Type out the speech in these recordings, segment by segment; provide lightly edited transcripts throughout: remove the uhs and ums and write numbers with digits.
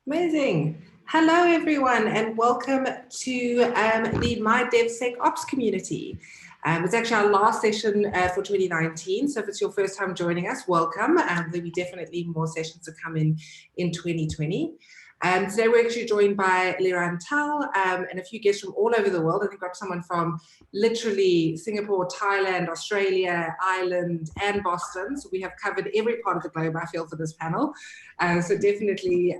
Amazing. Hello, everyone, and welcome to the My DevSecOps community. It's actually our last session for 2019, so if it's your first time joining us, welcome. There'll be definitely more sessions to come in 2020. Today we're actually joined by Liran Tal and a few guests from all over the world. I think we've got someone from literally Singapore, Thailand, Australia, Ireland, and Boston. So we have covered every part of the globe, I feel, for this panel. So definitely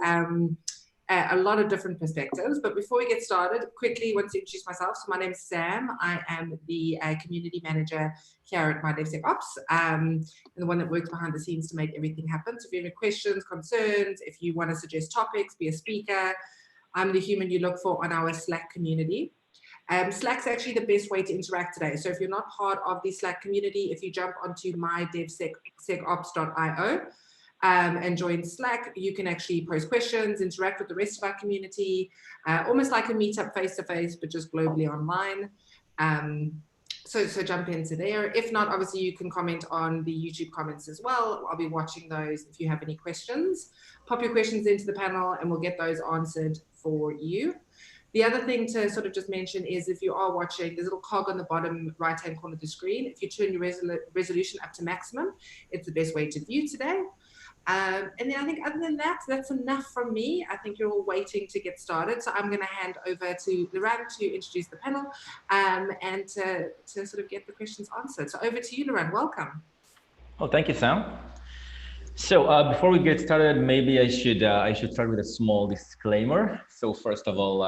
a lot of different perspectives. But before we get started, quickly want to introduce myself. So my name is Sam. I am the community manager here at My DevSecOps, and the one that works behind the scenes to make everything happen. So if you have any questions, concerns, if you want to suggest topics, be a speaker, I'm the human you look for on our Slack community. Slack's actually the best way to interact today. So if you're not part of the Slack community, if you jump onto mydevsecops.io, and join Slack, you can actually post questions, interact with the rest of our community, almost like a meetup face-to-face, but just globally online. So jump into there. If not, obviously you can comment on the YouTube comments as well. I'll be watching those if you have any questions. Pop your questions into the panel and we'll get those answered for you. The other thing to sort of just mention is if you are watching, there's a little cog on the bottom right-hand corner of the screen. If you turn your resolution up to maximum, it's the best way to view today. And then I think other than that, that's enough from me. I think you're all waiting to get started. So I'm going to hand over to Liran to introduce the panel and to sort of get the questions answered. So over to you, Liran. Welcome. Oh, thank you, Sam. So before we get started, maybe I should start with a small disclaimer. So first of all,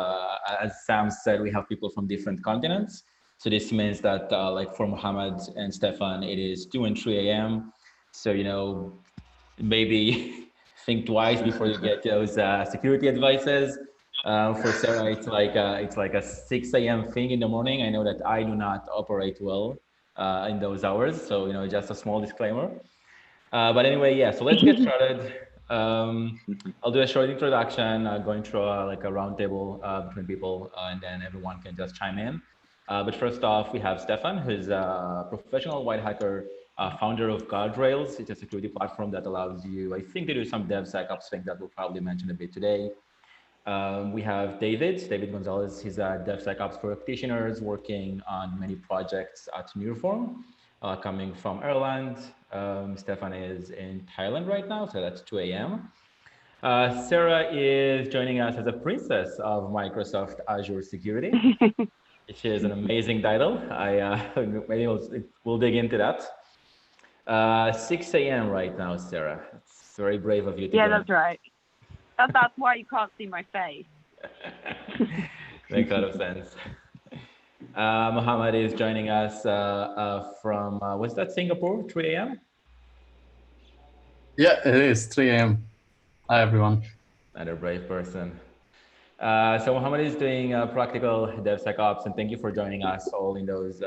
as Sam said, we have people from different continents. So this means that like for Mohammed and Stefan, it is 2 and 3 a.m. So, you know, maybe think twice before you get those security advices. For Sarah, it's like a 6 a.m. thing in the morning. I know that I do not operate well in those hours. So, you know, just a small disclaimer. But anyway, yeah, so let's get started. I'll do a short introduction, going through like a roundtable between people, and then everyone can just chime in. But first off, we have Stefan, who's a professional white hacker, founder of Guardrails. It's a security platform that allows you, I think, to do some DevSecOps thing that we'll probably mention a bit today. We have David Gonzalez. He's a DevSecOps practitioner working on many projects at Nearform, coming from Ireland. Stefan is in Thailand right now, so that's 2 a.m. Sarah is joining us as a princess of Microsoft Azure Security, which is an amazing title. Maybe we'll dig into that. 6 a.m. right now, Sarah. It's very brave of you to Yeah, that's right. That's why you can't see my face. Makes a lot of sense. Mohammed is joining us from, what's that, Singapore, 3 a.m.? Yeah, it is 3 a.m. Hi, everyone. Another brave person. So Mohammed is doing practical DevSecOps, and thank you for joining us all in those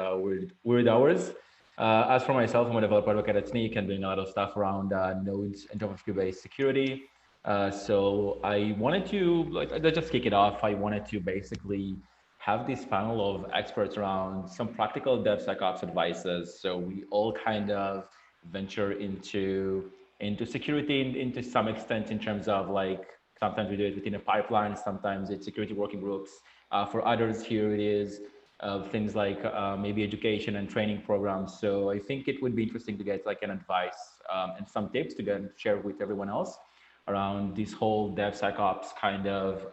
weird hours. As for myself, I'm a developer advocate at Sneak and doing a lot of stuff around nodes and JavaScript-based security. So I wanted to, let's just kick it off. I wanted to basically have this panel of experts around some practical DevSecOps advices. So we all kind of venture into security into some extent in terms of like, sometimes we do it within a pipeline, sometimes it's security working groups. For others here it is things like maybe education and training programs. So I think it would be interesting to get like an advice and some tips to share with everyone else around this whole DevSecOps kind of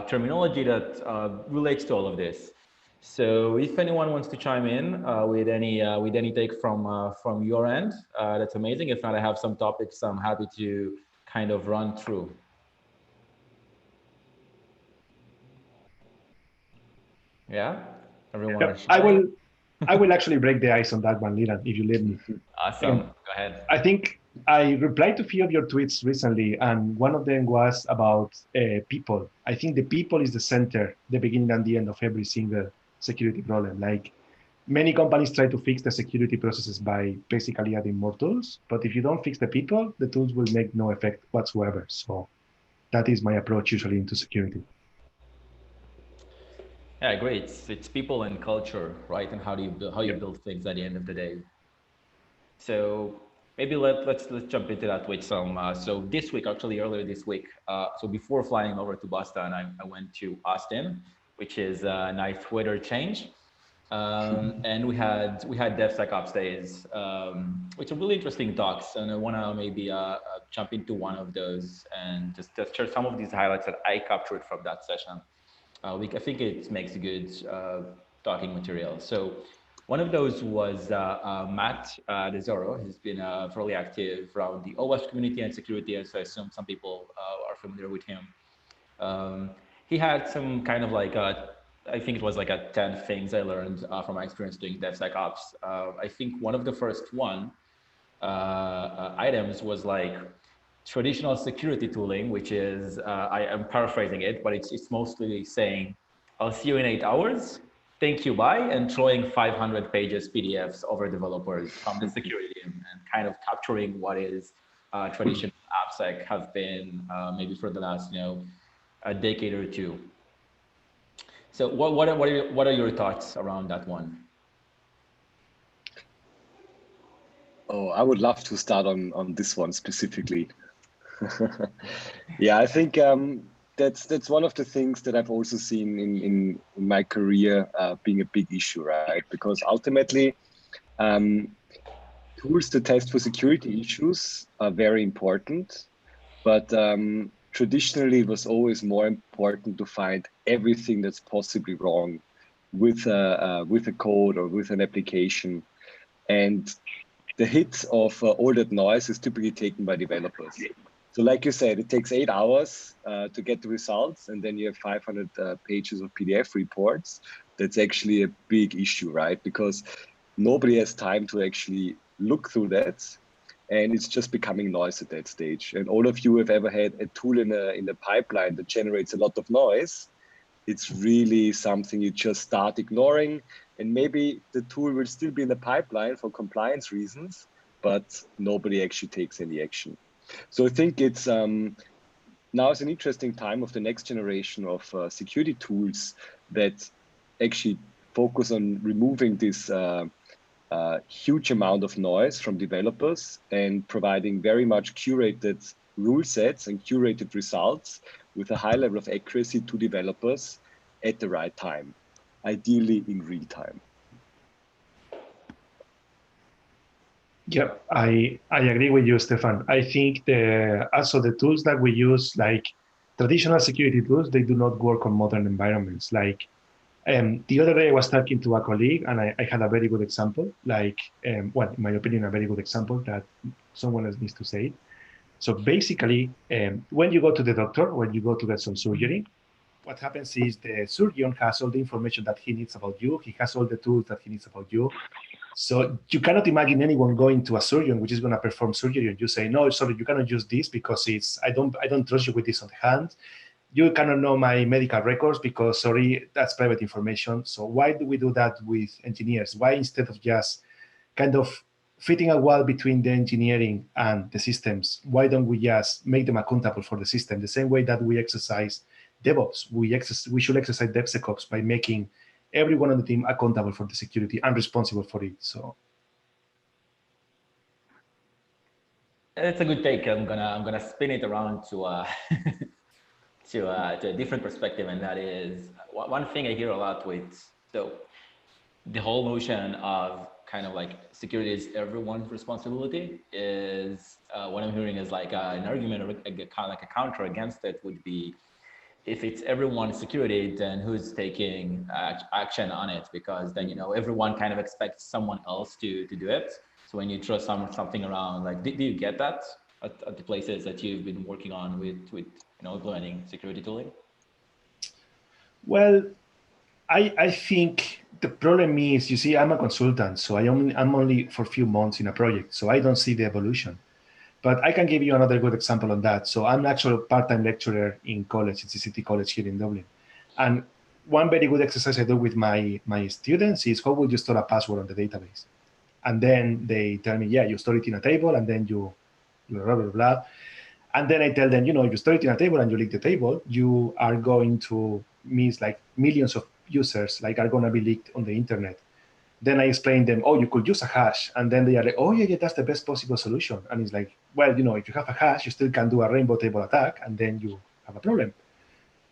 terminology that relates to all of this. So if anyone wants to chime in with any take from your end, that's amazing. If not, I have some topics I'm happy to kind of run through. Yeah, everyone. Yeah, I will actually break the ice on that one, Liran, if you let me. Awesome. Go ahead. I think I replied to a few of your tweets recently, and one of them was about people. I think the people is the center, the beginning and the end of every single security problem. Like many companies try to fix the security processes by basically adding more tools, but if you don't fix the people, the tools will make no effect whatsoever. So that is my approach usually into security. Yeah, great. It's people and culture, right? And how you build things at the end of the day. So maybe let's jump into that with some. So this week, actually earlier this week, so before flying over to Boston, I went to Austin, which is a nice weather change. And we had DevSecOps days, which are really interesting talks, and I want to maybe jump into one of those and just share some of these highlights that I captured from that session. I think it makes a good talking material. So one of those was Matt DeZoro. He's been fairly active around the OWASP community and security, and so I assume some people are familiar with him. He had some kind of like I think it was like a 10 things I learned from my experience doing DevSecOps. I think one of the first items was like traditional security tooling, which is, I am paraphrasing it, but it's mostly saying, I'll see you in 8 hours, thank you, bye, and throwing 500 pages PDFs over developers from the security team and kind of capturing what is traditional AppSec have been maybe for the last, a decade or two. So what are your thoughts around that one? Oh, I would love to start on this one specifically. Yeah, I think that's one of the things that I've also seen in my career being a big issue, right? Because ultimately, tools to test for security issues are very important, but traditionally it was always more important to find everything that's possibly wrong with a code or with an application, and the hit of all that noise is typically taken by developers. So like you said, it takes 8 hours to get the results, and then you have 500 pages of PDF reports. That's actually a big issue, right? Because nobody has time to actually look through that, and it's just becoming noise at that stage. And all of you have ever had a tool in the pipeline that generates a lot of noise. It's really something you just start ignoring, and maybe the tool will still be in the pipeline for compliance reasons, but nobody actually takes any action. So I think it's now is an interesting time of the next generation of security tools that actually focus on removing this huge amount of noise from developers and providing very much curated rule sets and curated results with a high level of accuracy to developers at the right time, ideally in real time. Yeah, I agree with you, Stefan. I think also the tools that we use, like traditional security tools, they do not work on modern environments. Like the other day I was talking to a colleague and I had a very good example, like, well, in my opinion, a very good example that someone else needs to say it. So basically, when you go to the doctor, when you go to get some surgery, what happens is the surgeon has all the information that he needs about you. He has all the tools that he needs about you. So you cannot imagine anyone going to a surgeon which is going to perform surgery and you say, no, sorry, you cannot use this because I don't trust you with this on hand. You cannot know my medical records because, sorry, that's private information. So why do we do that with engineers? Why, instead of just kind of fitting a wall between the engineering and the systems, why don't we just make them accountable for the system? The same way that we exercise DevOps, we should exercise DevSecOps by making everyone on the team accountable for the security and responsible for it. So it's a good take. I'm gonna spin it around to to a different perspective, and that is one thing I hear a lot with the whole notion of kind of like security is everyone's responsibility is what I'm hearing is like an argument or kind of like a counter against it would be, if it's everyone's security, then who's taking action on it? Because then, everyone kind of expects someone else to do it. So when you throw something around, like, do you get that at the places that you've been working on with implementing security tooling? Well, I think the problem is, you see, I'm a consultant, so I'm only for a few months in a project, so I don't see the evolution. But I can give you another good example on that. So I'm actually a part-time lecturer in college, it's a city college here in Dublin. And one very good exercise I do with my students is, how would you store a password on the database? And then they tell me, yeah, you store it in a table and then you blah, blah, blah. And then I tell them, you store it in a table and you leak the table, you are going to miss like millions of users, like are going to be leaked on the internet. Then I explain them, oh, you could use a hash. And then they are like, oh, yeah, that's the best possible solution. And it's like, well, if you have a hash, you still can do a rainbow table attack, and then you have a problem.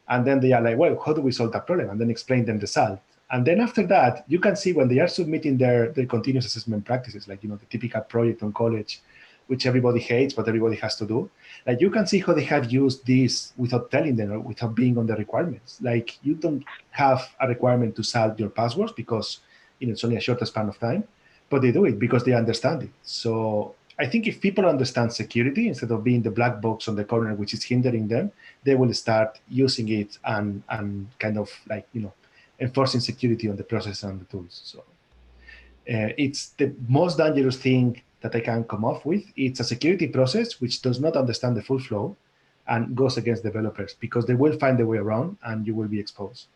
And then they are like, well, how do we solve that problem? And then explain them the salt. And then after that, you can see when they are submitting their continuous assessment practices, like, the typical project on college, which everybody hates, but everybody has to do. Like, you can see how they have used this without telling them or without being on the requirements. Like, you don't have a requirement to solve your passwords because it's only a short span of time, but they do it because they understand it. So I think if people understand security, instead of being the black box on the corner, which is hindering them, they will start using it and kind of like, enforcing security on the process and the tools. So it's the most dangerous thing that I can come up with. It's a security process which does not understand the full flow and goes against developers because they will find a way around and you will be exposed.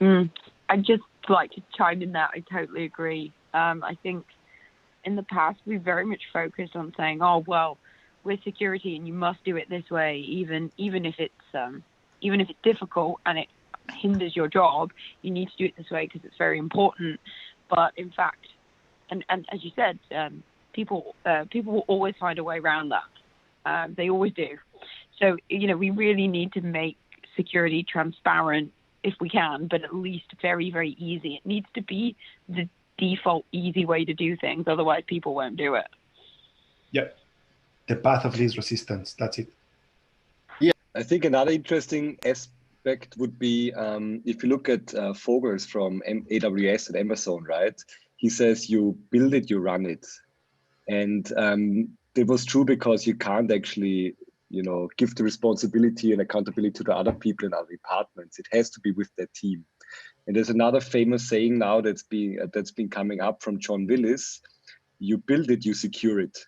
I'd just like to chime in that. I totally agree. I think in the past we've very much focused on saying, oh, well, we're security and you must do it this way, even if it's difficult and it hinders your job, you need to do it this way because it's very important. But in fact, and as you said, people will always find a way around that. They always do. So we really need to make security transparent if we can, but at least very, very easy. It needs to be the default easy way to do things. Otherwise, people won't do it. Yep. The path of least resistance. That's it. Yeah, I think another interesting aspect would be if you look at Vogels from AWS and Amazon, right? He says you build it, you run it. And it was true because you can't actually give the responsibility and accountability to the other people in other departments. It has to be with their team. And there's another famous saying now that's been coming up from John Willis: you build it, you secure it.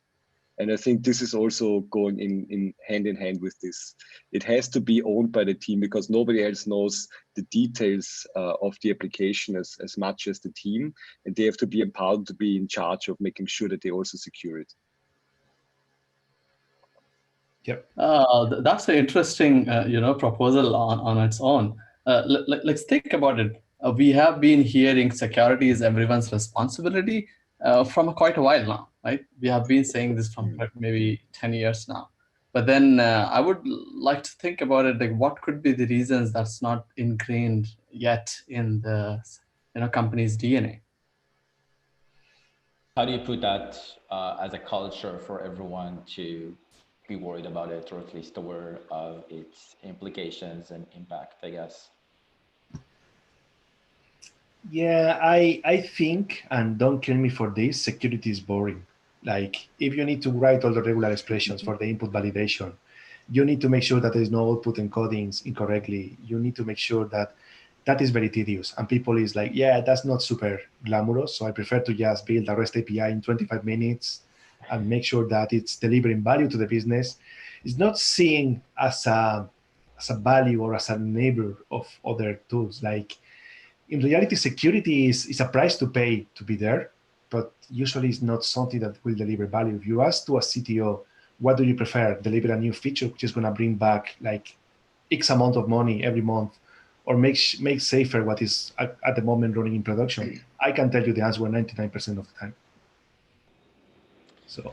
And I think this is also going in hand with this. It has to be owned by the team because nobody else knows the details of the application as much as the team. And they have to be empowered to be in charge of making sure that they also secure it. Yep. That's an interesting, proposal on its own. Let's think about it. We have been hearing security is everyone's responsibility from quite a while now, right? We have been saying this from maybe 10 years now. But then I would like to think about it, like what could be the reasons that's not ingrained yet in the company's DNA? How do you put that as a culture for everyone to be worried about it, or at least aware of its implications and impact, I guess? Yeah, I think, and don't kill me for this, security is boring. Like, if you need to write all the regular expressions for the input validation, you need to make sure that there is no output encodings incorrectly. You need to make sure that is very tedious. And people is like, yeah, that's not super glamorous. So I prefer to just build a REST API in 25 minutes and make sure that it's delivering value to the business. It's not seen as a value or as a neighbor of other tools. Like, in reality, security is a price to pay to be there, but usually it's not something that will deliver value. If you ask to a CTO, what do you prefer? Deliver a new feature which is going to bring back like X amount of money every month, or make safer what is at the moment running in production? I can tell you the answer 99% of the time. So.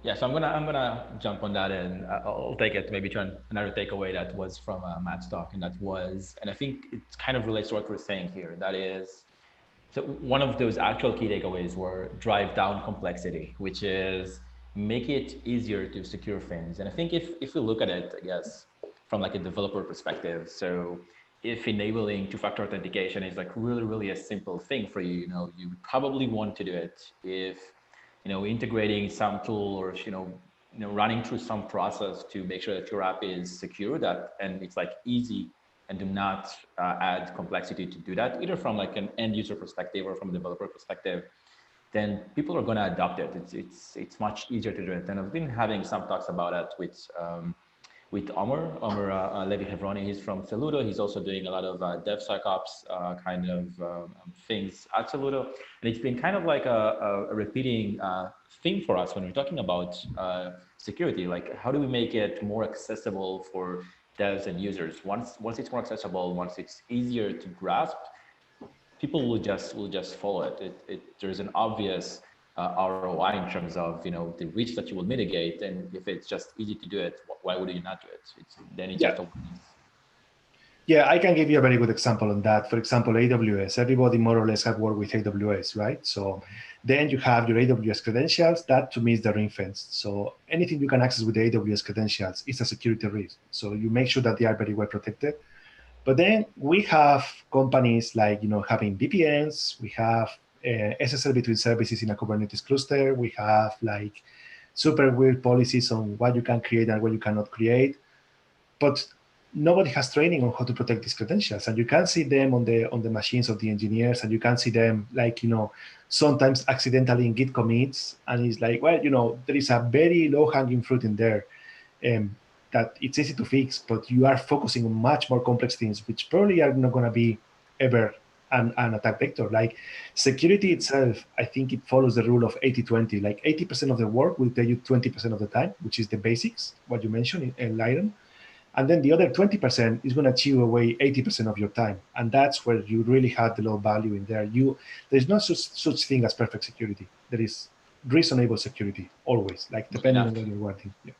Yeah, so I'm gonna jump on that, and I'll take it maybe to another takeaway that was from Matt's talk, and I think it kind of relates to what we're saying here. That is, so one of those actual key takeaways were drive down complexity, which is make it easier to secure things. And I think if we look at it, I guess, from like a developer perspective, so if enabling two-factor authentication is like really a simple thing for you, you probably want to do it. If integrating some tool or running through some process to make sure that your app is secure, and it's like easy, and do not add complexity to do that, either from like an end user perspective or from a developer perspective, then people are going to adopt it. It's much easier to do it. And I've been having some talks about it with Omer Levi-Hevroni. He's from Saludo. He's also doing a lot of DevSecOps kind of things at Saludo. And it's been kind of like a repeating theme for us when we're talking about security. Like, how do we make it more accessible for devs and users? Once it's more accessible, once it's easier to grasp, people will just follow it. There's an obvious ROI in terms of the risk that you will mitigate, and if it's just easy to do it, why would you not do it? Then it's just a Yeah, I can give you a very good example on that. For example, AWS, everybody more or less have worked with AWS, right? So then you have your AWS credentials. That to me is the ring fence. So anything you can access with the AWS credentials is a security risk. So you make sure that they are very well protected. But then we have companies like, having VPNs, we have SSL between services in a Kubernetes cluster. We have like super weird policies on what you can create and what you cannot create. But nobody has training on how to protect these credentials, and you can see them on the machines of the engineers, and you can see them like sometimes accidentally in Git commits, and it's like, well, there is a very low-hanging fruit in there that it's easy to fix, but you are focusing on much more complex things, which probably are not going to be ever an attack vector. Like security itself, I think it follows the rule of 80-20. Like 80% of the work will take you 20% of the time, which is the basics, what you mentioned in Lyron. And then the other 20% is going to chew away 80% of your time. And that's where you really have the low value in there. There's no such thing as perfect security. There is reasonable security always, like depending on what you're working. Yeah.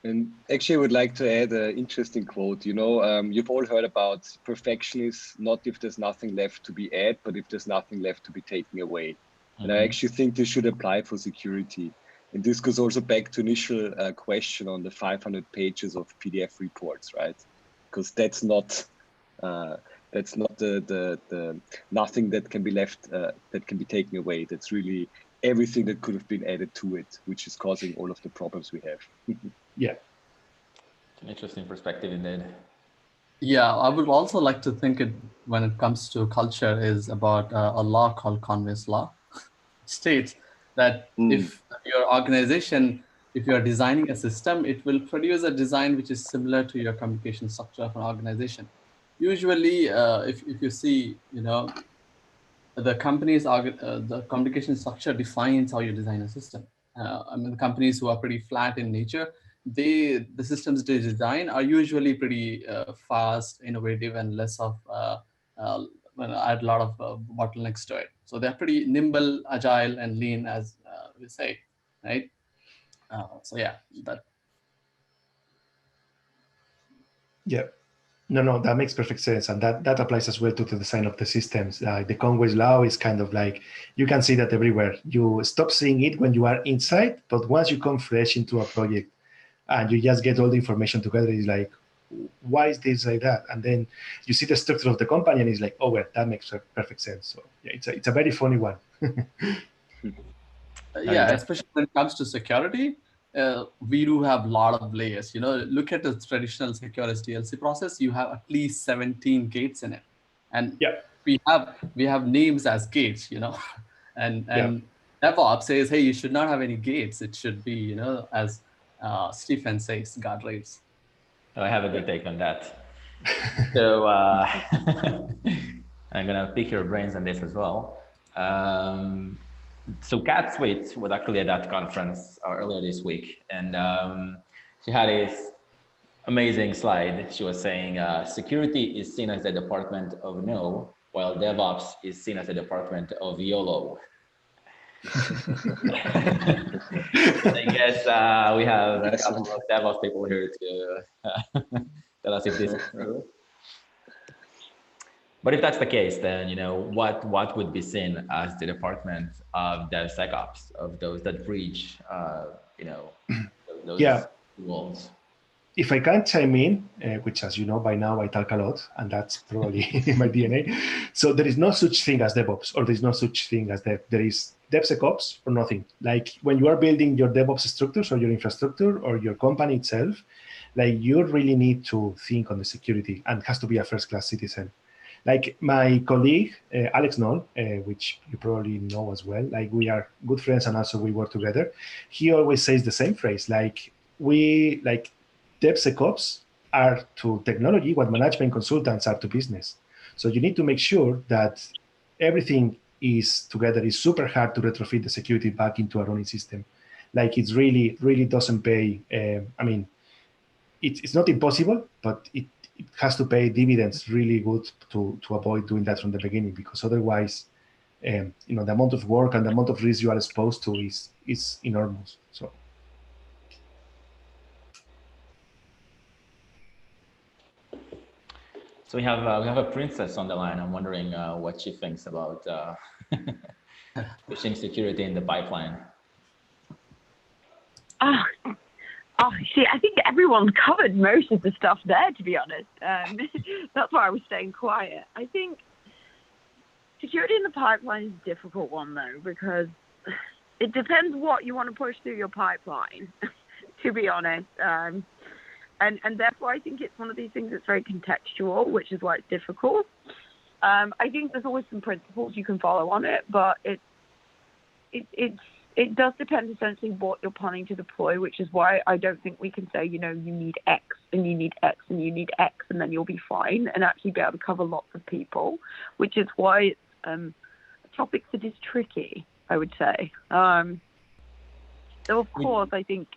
And actually, I would like to add an interesting quote. You've all heard about perfection is not if there's nothing left to be added, but if there's nothing left to be taken away. Mm-hmm. And I actually think this should apply for security. And this goes also back to initial question on the 500 pages of PDF reports, right? Because that's not the nothing that can be left, that can be taken away. That's really everything that could have been added to it, which is causing all of the problems we have. Yeah. It's an interesting perspective indeed. Yeah, I would also like to think when it comes to culture is about a law called Conway's Law. States that if your organization, if you're designing a system, it will produce a design which is similar to your communication structure of an organization. Usually, if you see, the the communication structure defines how you design a system. The companies who are pretty flat in nature, the systems they design are usually pretty fast, innovative, and less of add a lot of bottlenecks to it. So they're pretty nimble, agile, and lean, as we say, right? So yeah, that. Yeah. No, that makes perfect sense. And that applies as well to the design of the systems. The Conway's Law is kind of like, you can see that everywhere. You stop seeing it when you are inside, but once you come fresh into a project and you just get all the information together, it's like, why is this like that? And then you see the structure of the company and it's like, oh, well, that makes perfect sense. So yeah, it's a very funny one. Yeah, especially when it comes to security. We do have a lot of layers. Look at the traditional secure SDLC process. You have at least 17 gates in it, and yeah, we have names as gates. And DevOps says, hey, you should not have any gates. It should be, as Stephen says, guardrails. I have a good take on that. So I'm gonna pick your brains on this as well. So Kat Sweet was actually at that conference earlier this week, and she had this amazing slide. She was saying security is seen as the department of no, while DevOps is seen as the department of YOLO. I guess we have a couple of DevOps people here to tell us if this is true. But if that's the case, then what would be seen as the department of DevSecOps, of those that breach, those walls? If I can chime in, which, as you know by now, I talk a lot, and that's probably in my DNA. So there is no such thing as DevOps, or there is no such thing as Dev. There is DevSecOps or nothing. Like when you are building your DevOps structures or your infrastructure or your company itself, like you really need to think on the security and has to be a first-class citizen. Like my colleague, Alex Knoll, which you probably know as well, like we are good friends and also we work together. He always says the same phrase, like DevSecOps are to technology what management consultants are to business. So you need to make sure that everything is together. It's super hard to retrofit the security back into a running system. Like it's really, really doesn't pay. It's not impossible, but it has to pay dividends really good to avoid doing that from the beginning, because otherwise, the amount of work and the amount of risk you are exposed to is enormous. So. So we have a princess on the line. I'm wondering what she thinks about pushing security in the pipeline. See, I think everyone covered most of the stuff there, to be honest. That's why I was staying quiet. I think security in the pipeline is a difficult one, though, because it depends what you want to push through your pipeline, to be honest. And therefore, I think it's one of these things that's very contextual, which is why it's difficult. I think there's always some principles you can follow on it, but it does depend essentially what you're planning to deploy, which is why I don't think we can say, you need X and you need X and you need X and then you'll be fine, and actually be able to cover lots of people, which is why it's a topic that is tricky, I would say. So of course, I think.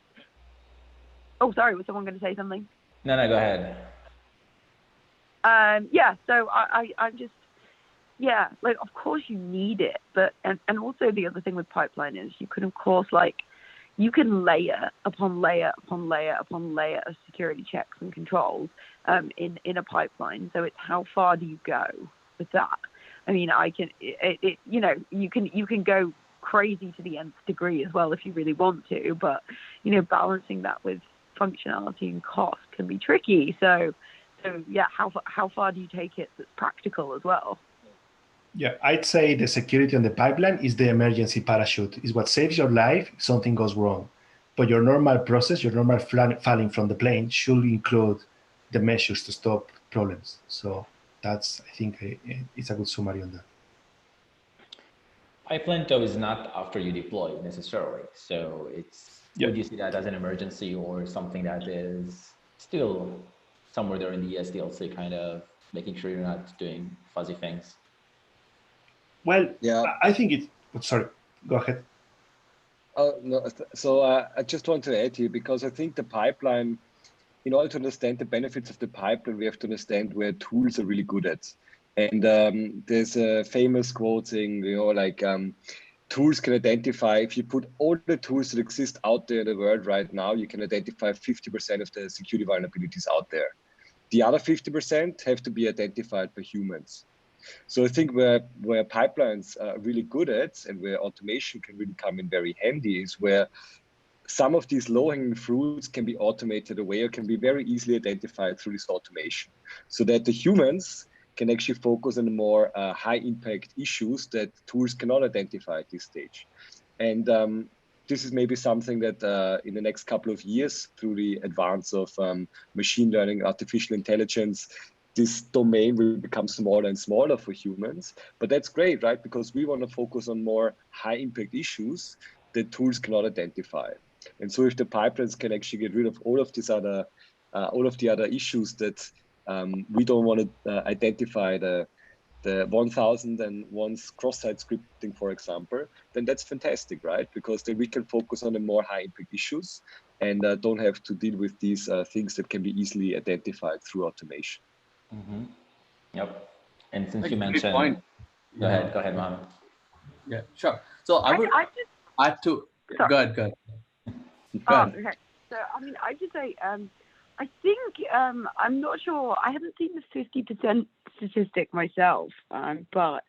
Oh, sorry, was someone going to say something? No, go ahead. Yeah, so I'm just, yeah, like, of course you need it, but, and also the other thing with pipeline is you can, of course, like, you can layer upon layer upon layer upon layer of security checks and controls in a pipeline. So it's how far do you go with that? I mean, you can go crazy to the nth degree as well if you really want to, but, balancing that with functionality and cost can be tricky. So yeah, how far do you take it that's practical as well? Yeah, I'd say the security on the pipeline is the emergency parachute. It's what saves your life if something goes wrong. But your normal process, your normal falling from the plane should include the measures to stop problems. So that's, I think, it's a good summary on that. Pipeline though is not after you deploy necessarily. So it's, would you see that as an emergency or something that is still somewhere there in the SDLC, kind of making sure you're not doing fuzzy things? Well, yeah, I think it's, sorry, go ahead. No, so I just want to add here, because I think the pipeline, in order to understand the benefits of the pipeline, we have to understand where tools are really good at. And there's a famous quote saying, tools can identify, if you put all the tools that exist out there in the world right now, you can identify 50% of the security vulnerabilities out there. The other 50% have to be identified by humans. So I think where pipelines are really good at, and where automation can really come in very handy, is where some of these low-hanging fruits can be automated away or can be very easily identified through this automation, so that the humans can actually focus on the more high-impact issues that tools cannot identify at this stage. And this is maybe something that in the next couple of years, through the advance of machine learning, artificial intelligence, this domain will become smaller and smaller for humans. But that's great, right? Because we want to focus on more high-impact issues that tools cannot identify. And so if the pipelines can actually get rid of all of these other, all of the other issues that we don't want to identify, the 1001 cross-site scripting, for example, then that's fantastic, right? Because then we can focus on the more high-impact issues and don't have to deal with these things that can be easily identified through automation. Mm-hmm. Yep. And since you mentioned, go ahead, Mohammed. Yeah, sure. So I would add to. Go ahead. Okay. So I mean, I just say, I think I'm not sure. I haven't seen the 50% statistic myself, but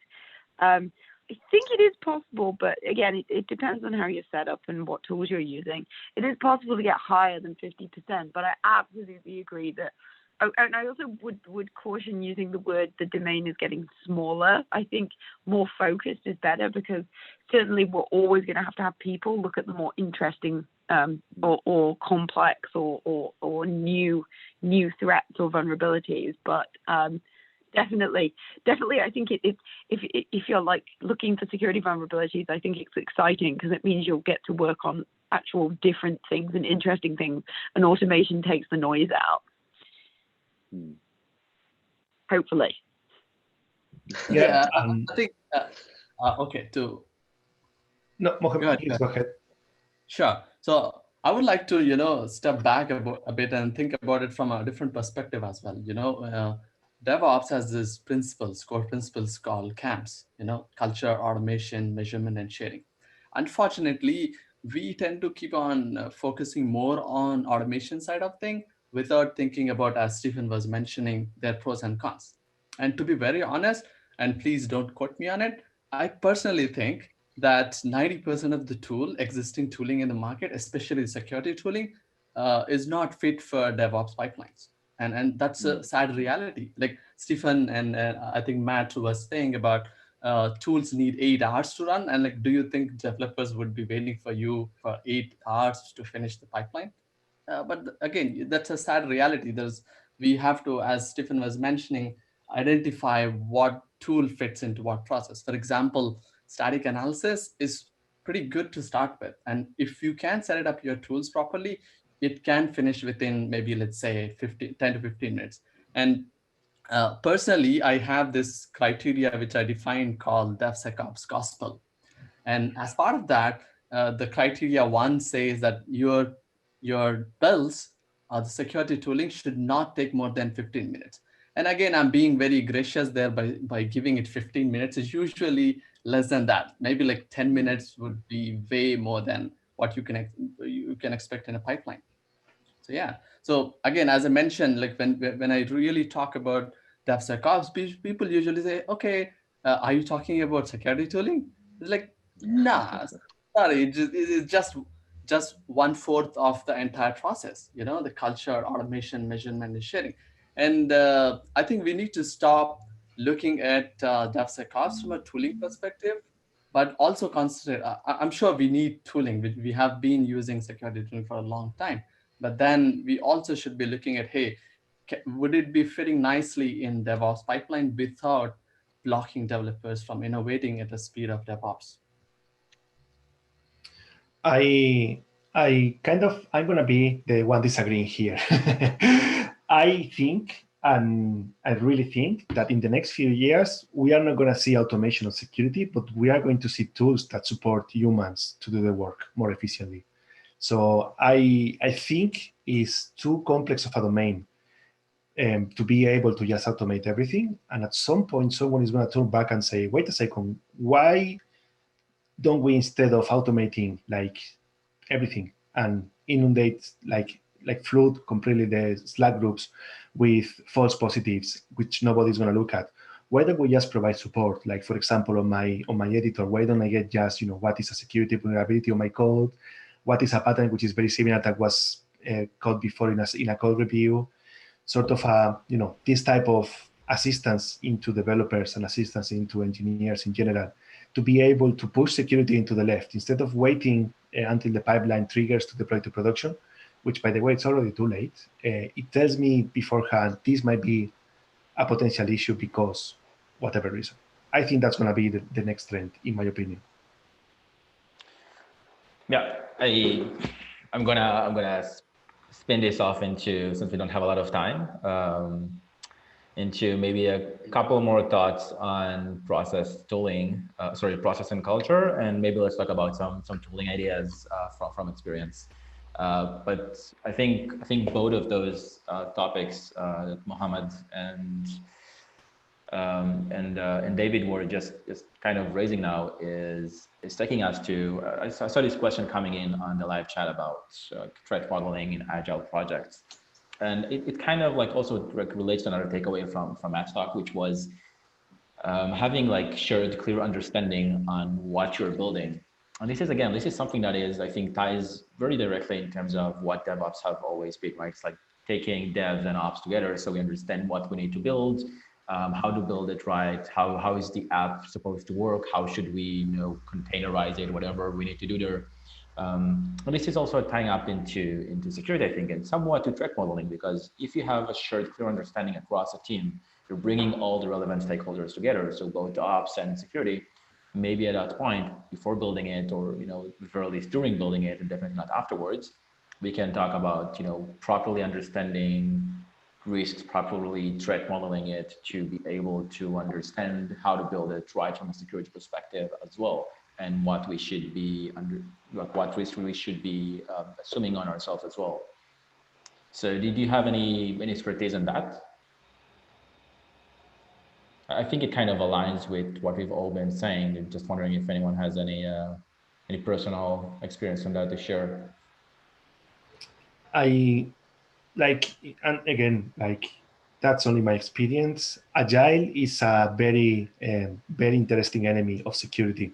I think it is possible. But again, it depends on how you're set up and what tools you're using. It is possible to get higher than 50%, but I absolutely agree that. And I also would caution using the word the domain is getting smaller. I think more focused is better, because certainly we're always going to have people look at the more interesting or complex or new threats or vulnerabilities. But definitely, I think if you're like looking for security vulnerabilities, I think it's exciting, because it means you'll get to work on actual different things and interesting things, and automation takes the noise out. Hopefully. Yeah, I think okay. No, Mohammed, please go ahead. Sure. So I would like to, step back a bit and think about it from a different perspective as well. DevOps has these principles, core principles called CAMS, culture, automation, measurement, and sharing. Unfortunately, we tend to keep on focusing more on automation side of thing without thinking about, as Stephen was mentioning, their pros and cons. And to be very honest, and please don't quote me on it, I personally think that 90% of the existing tooling in the market, especially security tooling, is not fit for DevOps pipelines. And that's a sad reality. Like Stephen and I think Matt was saying about tools need 8 hours to run. And like, do you think developers would be waiting for you for 8 hours to finish the pipeline? But again, that's a sad reality. We have to, as Stephen was mentioning, identify what tool fits into what process. For example, static analysis is pretty good to start with. And if you can set it up your tools properly, it can finish within maybe, let's say, 10 to 15 minutes. And personally, I have this criteria which I defined called DevSecOps gospel. And as part of that, the criteria one says that your builds, the security tooling should not take more than 15 minutes. And again, I'm being very gracious there by giving it 15 minutes. It's usually less than that. Maybe like 10 minutes would be way more than what you can expect in a pipeline. So yeah. So again, as I mentioned, like when I really talk about DevSecOps, people usually say, okay, are you talking about security tooling? It's like, nah, sorry, it's just 1/4 of the entire process. The culture, automation, measurement, and sharing. And I think we need to stop looking at DevSecOps from a tooling perspective, but also consider. I'm sure we need tooling. We have been using security tooling for a long time. But then we also should be looking at, hey, would it be fitting nicely in DevOps pipeline without blocking developers from innovating at the speed of DevOps? I'm gonna be the one disagreeing here. I think, and I really think that in the next few years, we are not gonna see automation of security, but we are going to see tools that support humans to do the work more efficiently. So I think it's too complex of a domain to be able to just automate everything. And at some point, someone is going to turn back and say, wait a second, why don't we, instead of automating like everything and inundate, like flood completely the Slack groups with false positives, which nobody's going to look at? Why don't we just provide support? Like, for example, on my editor, why don't I get just, what is a security vulnerability on my code? What is a pattern which is very similar that was caught before in a code review? Sort of this type of assistance into developers and assistance into engineers in general, to be able to push security into the left instead of waiting until the pipeline triggers to deploy to production, which, by the way, it's already too late. It tells me beforehand this might be a potential issue because whatever reason. I think that's going to be the next trend, in my opinion. Yeah, I'm gonna spin this off into, since we don't have a lot of time, into maybe a couple more thoughts on process tooling, process and culture, and maybe let's talk about some tooling ideas from experience. But I think both of those topics that Mohammed and David were just kind of raising now is taking us to, I saw this question coming in on the live chat about threat modeling in Agile projects. And it kind of like also relates to another takeaway from Matt's talk, which was having like shared clear understanding on what you're building. And this is something that is, I think, ties very directly in terms of what DevOps have always been, right? It's like taking devs and ops together so we understand what we need to build, how to build it right, how is the app supposed to work, how should we containerize it, whatever we need to do there. And this is also tying up into security, I think, and somewhat to threat modeling, because if you have a shared clear understanding across a team, you're bringing all the relevant stakeholders together, so both the ops and security. Maybe at that point, before building it, or very least during building it, and definitely not afterwards, we can talk about properly understanding risks, properly threat modeling it to be able to understand how to build it right from a security perspective as well. and what we should be what risk we should be assuming on ourselves as well. So did you have any expertise on that? I think it kind of aligns with what we've all been saying. I'm just wondering if anyone has any personal experience on that to share. I like, and again, like that's only my experience. Agile is a very interesting enemy of security.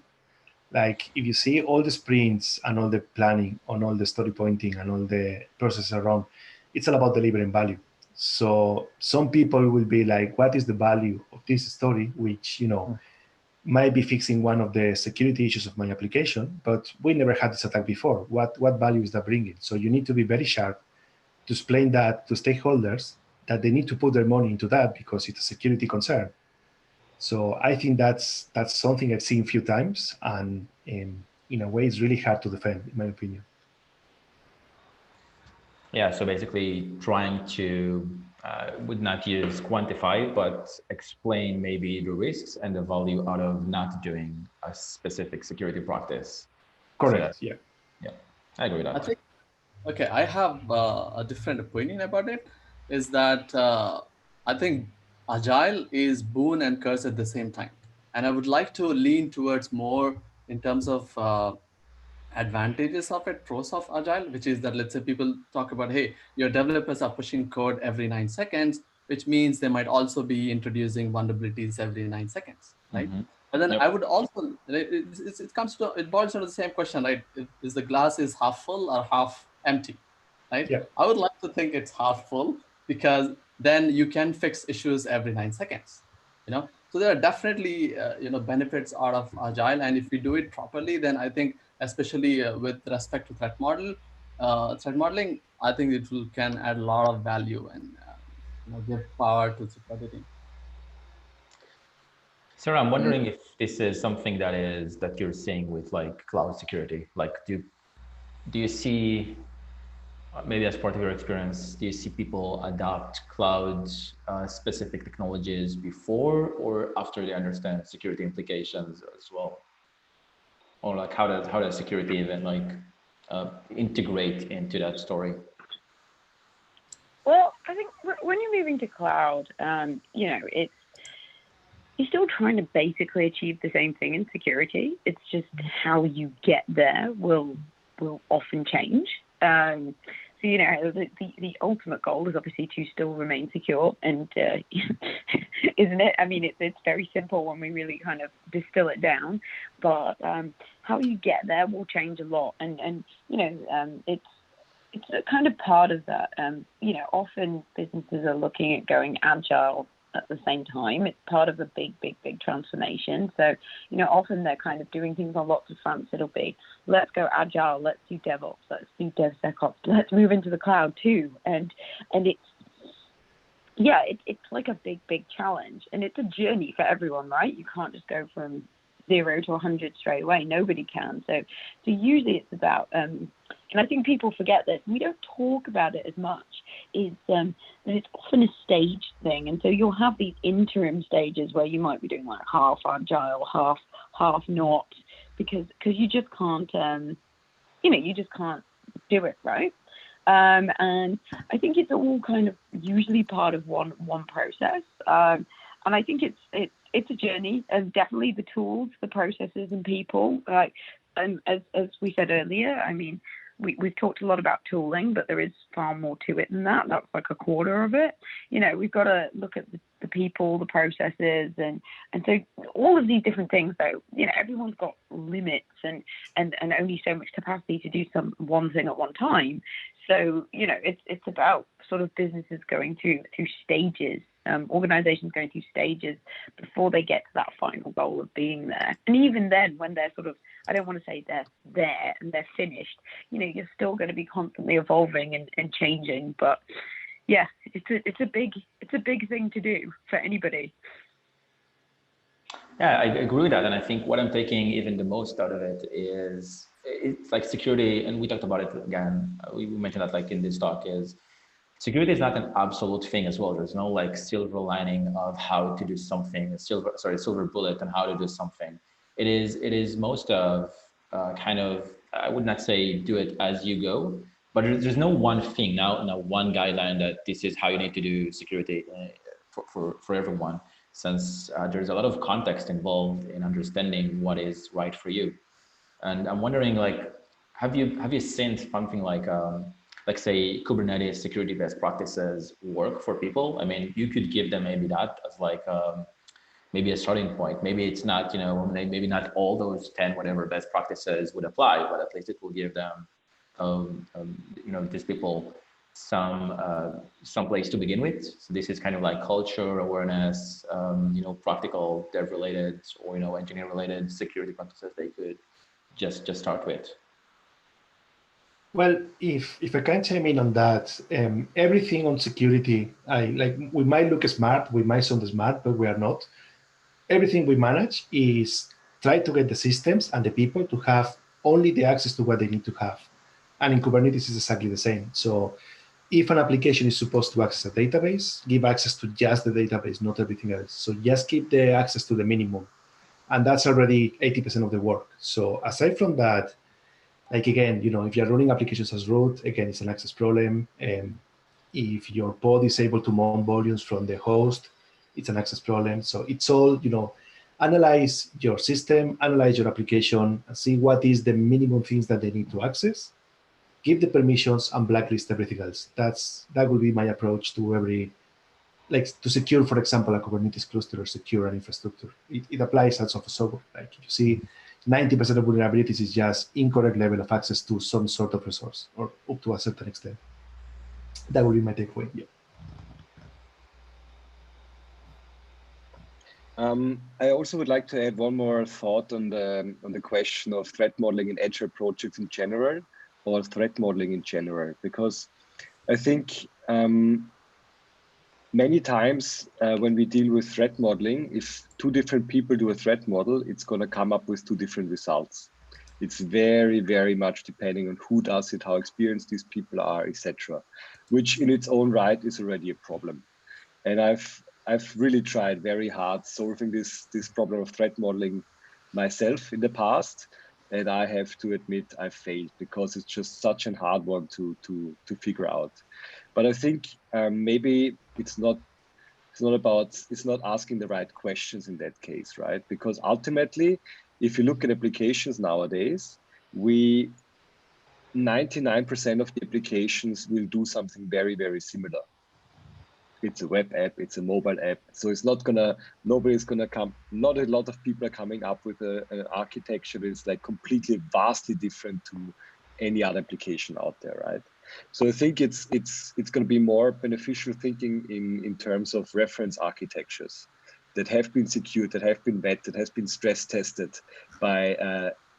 Like if you see all the sprints and all the planning on all the story pointing and all the process around, it's all about delivering value. So some people will be like, what is the value of this story? Which, might be fixing one of the security issues of my application, but we never had this attack before. What value is that bringing? So you need to be very sharp to explain that to stakeholders that they need to put their money into that because it's a security concern. So I think that's something I've seen a few times, and in a way, it's really hard to defend, in my opinion. Yeah, so basically trying to would not use quantify, but explain maybe the risks and the value out of not doing a specific security practice. Correct. So yeah, I agree with that. I think, okay, I have a different opinion about it. Is that I think Agile is boon and curse at the same time, and I would like to lean towards more in terms of advantages of it, pros of Agile, which is that, let's say people talk about, hey, your developers are pushing code every 9 seconds, which means they might also be introducing vulnerabilities every 9 seconds, right? Mm-hmm. But then Yep. I would also, it boils down to the same question, right? Is the glass is half full or half empty, right? Yeah. I would like to think it's half full, because then you can fix issues every 9 seconds, So there are definitely, benefits out of Agile. And if we do it properly, then I think, especially with respect to threat modeling, I think can add a lot of value and give power to security team. Sarah, I'm wondering if this is something that you're seeing with like cloud security. Like, do you see, maybe as part of your experience, do you see people adopt cloud specific technologies before or after they understand security implications as well? Or like how does security even like integrate into that story? Well, I think when you're moving to cloud, you're still trying to basically achieve the same thing in security. It's just how you get there will often change. So, the ultimate goal is obviously to still remain secure, and isn't it? I mean, it's very simple when we really kind of distill it down, but how you get there will change a lot, and it's a kind of part of that. Often businesses are looking at going agile at the same time. It's part of a big transformation. So, often they're kind of doing things on lots of fronts. It'll be, let's go agile, let's do DevOps, let's do DevSecOps, let's move into the cloud too. And it's like a big challenge, and it's a journey for everyone, right? You can't just go from 0 to 100 straight away. Nobody can. So usually it's about, and I think people forget this, we don't talk about it as much, is that it's often a staged thing. And so you'll have these interim stages where you might be doing like half agile, half not, because you just can't, you just can't do it, right? And I think it's all kind of usually part of one process. And I think it's a journey, and definitely the tools, the processes, and people. And as we said earlier, I mean, we've talked a lot about tooling, but there is far more to it than that. That's like a quarter of it. We've got to look at the people, the processes, and so all of these different things. Though, everyone's got limits and only so much capacity to do one thing at one time. So it's about sort of businesses going through stages. Organizations going through stages before they get to that final goal of being there. And even then, when they're sort of, I don't want to say they're there and they're finished, you're still going to be constantly evolving and changing. But yeah, it's a big thing to do for anybody. Yeah, I agree with that. And I think what I'm taking even the most out of it is, it's like security, and we talked about it again, we mentioned that like in this talk, is security is not an absolute thing as well. There's no like silver lining of how to do something, silver bullet on how to do something. it is most of kind of, I would not say do it as you go, but there's no one thing now, no one guideline that this is how you need to do security for everyone, since there's a lot of context involved in understanding what is right for you. And I'm wondering, like, have you seen something like say Kubernetes security best practices work for people? I mean, you could give them maybe that as like maybe a starting point. Maybe it's not, maybe not all those 10 whatever best practices would apply, but at least it will give them, these people some place to begin with. So this is kind of like culture awareness, practical dev related or engineer related security practices they could just start with. Well, if I can chime in on that, everything on security, we might look smart, we might sound smart, but we are not. Everything we manage is try to get the systems and the people to have only the access to what they need to have. And in Kubernetes, it's exactly the same. So if an application is supposed to access a database, give access to just the database, not everything else. So just keep the access to the minimum. And that's already 80% of the work. So aside from that, like again, if you're running applications as root, again, it's an access problem. And if your pod is able to mount volumes from the host, it's an access problem. So it's all, analyze your system, analyze your application, and see what is the minimum things that they need to access, give the permissions, and blacklist everything else. That would be my approach to every, like to secure, for example, a Kubernetes cluster or secure an infrastructure. It applies as of a software. Like you see, 90% of vulnerabilities is just incorrect level of access to some sort of resource or up to a certain extent. That would be my takeaway. Yeah. I also would like to add one more thought on the question of threat modeling in Agile projects in general, or threat modeling in general, because I think many times when we deal with threat modeling, if two different people do a threat model, it's going to come up with two different results. It's very, very much depending on who does it, how experienced these people are, etc., which in its own right is already a problem. And I've really tried very hard solving this problem of threat modeling myself in the past, and I have to admit I failed because it's just such a hard one to figure out. But I think maybe it's not asking the right questions in that case, right? Because ultimately, if you look at applications nowadays, 99% of the applications will do something very, very similar. It's a web app, it's a mobile app. So it's not a lot of people are coming up with an architecture that is like completely vastly different to any other application out there, right? So I think it's going to be more beneficial thinking in terms of reference architectures that have been secured, that have been vetted, has been stress tested by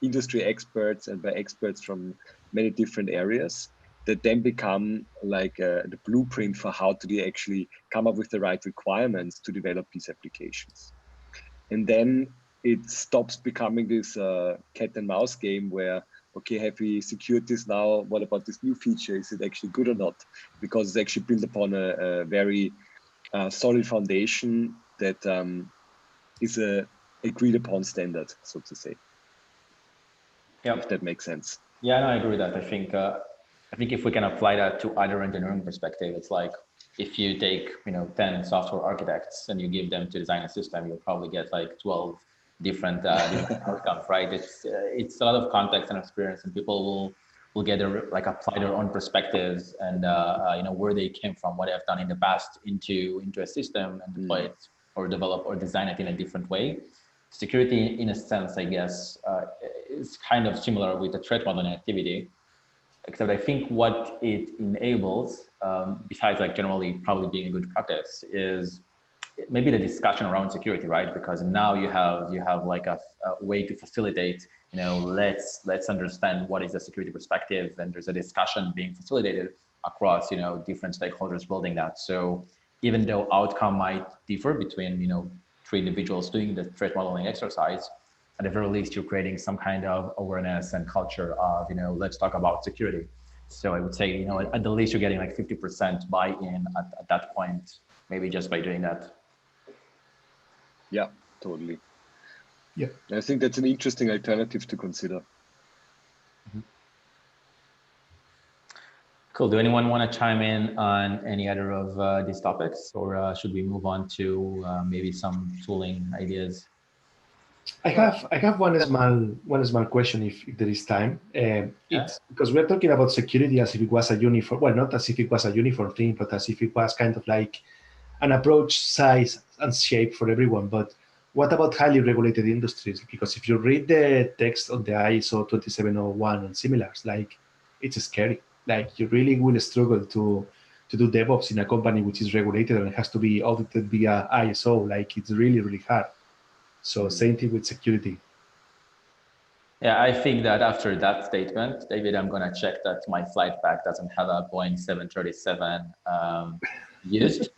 industry experts and by experts from many different areas, that then become like the blueprint for how to actually come up with the right requirements to develop these applications. And then it stops becoming this cat and mouse game where, okay, have we secured this now? What about this new feature? Is it actually good or not? Because it's actually built upon a very solid foundation that is a agreed upon standard, so to say. Yeah, if that makes sense. Yeah, no, I agree with that. I think if we can apply that to either engineering perspective, it's like if you take 10 software architects and you give them to design a system, you'll probably get like 12 different outcomes, right? It's a lot of context and experience, and people will get apply their own perspectives and where they came from, what they've done in the past into a system and deploy it or develop or design it in a different way. Security, in a sense, I guess, is kind of similar with the threat modeling activity, except I think what it enables, besides like generally probably being a good practice, is maybe the discussion around security, right? Because now you have like a way to facilitate, let's understand what is the security perspective, and there's a discussion being facilitated across, different stakeholders building that. So even though outcome might differ between, three individuals doing the threat modeling exercise, at the very least, you're creating some kind of awareness and culture of, let's talk about security. So I would say, at the least, you're getting like 50% buy-in at that point, maybe just by doing that. Yeah, totally. Yeah. I think that's an interesting alternative to consider. Cool. Do anyone want to chime in on any other of these topics, or should we move on to maybe some tooling ideas? I have one small question if there is time. It's because we're talking about security as if it was a uniform, well, not as if it was a uniform thing, but as if it was kind of like an approach, size, and shape for everyone. But what about highly regulated industries? Because if you read the text on the ISO 27001 and similars, like it's scary. Like you really will struggle to do DevOps in a company which is regulated and has to be audited via ISO. Like it's really, really hard. So same thing with security. Yeah, I think that after that statement, David, I'm going to check that my flight pack doesn't have a Boeing 737 used.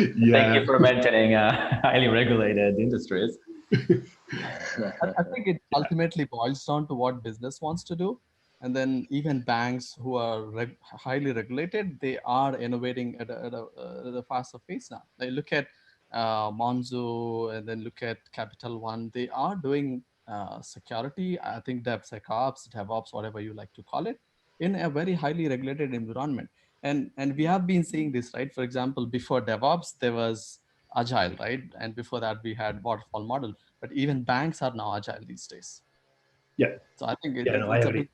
Thank you for mentioning highly regulated industries. I think it ultimately boils down to what business wants to do. And then even banks who are highly regulated, they are innovating at a faster pace now. They look at Monzo and then look at Capital One. They are doing security, I think DevSecOps, DevOps, whatever you like to call it, in a very highly regulated environment. And we have been seeing this, right? For example, before DevOps, there was Agile, right? And before that, we had waterfall model. But even banks are now Agile these days. Yeah. So I think I it's a agree. bit,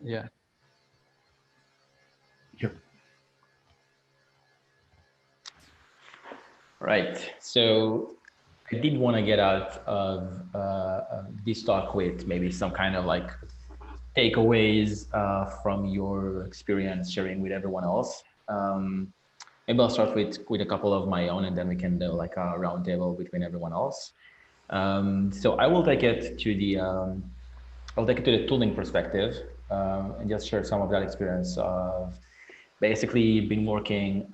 yeah. Yep. Right. So I did want to get out of this talk with maybe some kind of like takeaways from your experience sharing with everyone else. Maybe I'll start with a couple of my own, and then we can do like a round table between everyone else. So I will take it to the tooling perspective and just share some of that experience of basically been working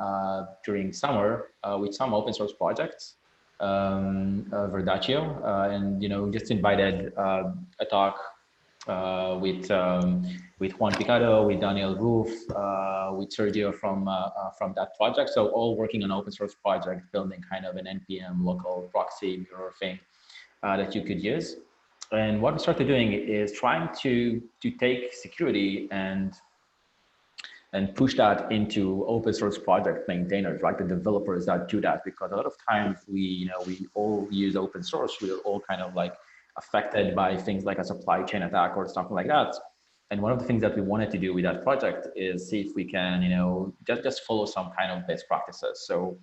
during summer with some open source projects, Verdaccio, and just invited a talk with Juan Picado, with Daniel Roof, with Sergio from that project. So all working on open source project, building kind of an NPM local proxy mirror thing that you could use. And what we started doing is trying to take security and push that into open source project maintainers, right? The developers that do that, because a lot of times we all use open source. We're all kind of like affected by things like a supply chain attack or something like that. And one of the things that we wanted to do with that project is see if we can, just follow some kind of best practices. So